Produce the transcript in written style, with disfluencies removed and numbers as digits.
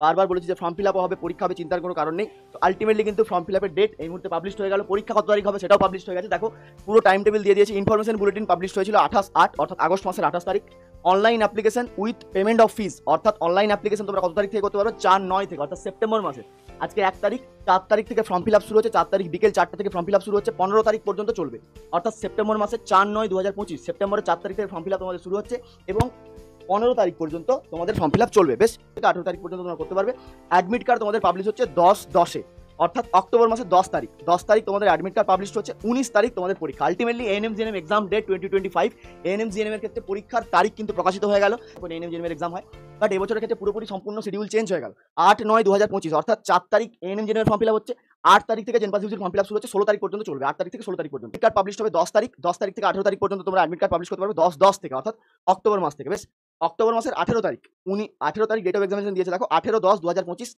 বারবার বলেছি যে ফর্ম ফিল আপ হবে, পরীক্ষা হবে, চিন্তার কোনো কারণ নেই। তো আলটিমেটলি কিন্তু ফর্ম ফিল আপের ডেট এই মুহূর্তে পাবলিশ হয়ে গেল। পরীক্ষা কত তারিখ হবে সেটাও পাবলিশ হয়ে গেছে। দেখো পুরো টাইম টেবিল দিয়ে দিয়েছি। ইনফরমেশন বুলেটিন পাবলিশ হয়েছিল 28/8 অর্থাৎ আগস্ট মাসের 28 তারিখ। Online application with payment of fees অর্থাৎ অনলাইন অ্যাপ্লিকেশন তোমরা কত তারিখ থেকে করতে পারবে? 4/9 থেকে অর্থাৎ সেপ্টেম্বর মাসে। আজকে 1 তারিখ, 4 তারিখ থেকে ফর্ম ফিল আপ শুরু হচ্ছে। 4 তারিখ বিকেল 4টা থেকে ফর্ম ফিল আপ শুরু হচ্ছে, 15 তারিখ পর্যন্ত চলবে। অর্থাৎ সেপ্টেম্বর মাসে 4/9/2025 সেপ্টেম্বরের 4 তারিখ থেকে ফর্ম ফিল আপ তোমাদের শুরু হচ্ছে এবং 15 তারিখ পর্যন্ত তোমাদের ফর্ম ফিল আপ চলবে। বেশ, 18 তারিখ পর্যন্ত তোমরা করতে পারবে। অ্যাডমিট কার্ড তোমাদের পাবলিশ হচ্ছে 10/10-এ অর্থাৎ অক্টোবর মাসের 10 তারিখ। 10 তারিখ তোমাদের অ্যাডমিট কার্ড পাবলিশ হচ্ছে, 19 তারিখ তোমাদের পরীক্ষা। Ultimately ANM GNM exam date 2025। ANM GNM এর ক্ষেত্রে পরীক্ষার তারিখ কিন্তু প্রকাশিত হয়ে গেল। এখন এএনএম জিএনএম এর এক্সাম হয়, বাট এবছরের ক্ষেত্রে পুরোপুরি সম্পূর্ণ শিডিউল চেঞ্জ হয়ে গেল। 8/9/2025 অর্থাৎ 4 তারিখ এএনএম জিএনএম এর ফর্ম ফিল আপ হচ্ছে। 8 তারিখ থেকে জেনপাস ইউজির ফর্ম ফিল আপ শুরু হচ্ছে, 16 তারিখ পর্যন্ত চলবে। 8 তারিখ থেকে 16 তারিখ পর্যন্ত কার্ড পাবলিশ হবে 10 তারিখ। 10 তারিখ থেকে 18 তারিখ পর্যন্ত তোমরা অ্যাডমিট কার্ড পাবলিশ করতে পারবে 10/10 থেকে অর্থাৎ অক্টোবর মাস থেকে। বেশ, অক্টোবর মাসের 18 তারিখ 18 তারিখ ডেট অফ এক্সামিনেশন দিয়েছে। দেখো 18/10/2025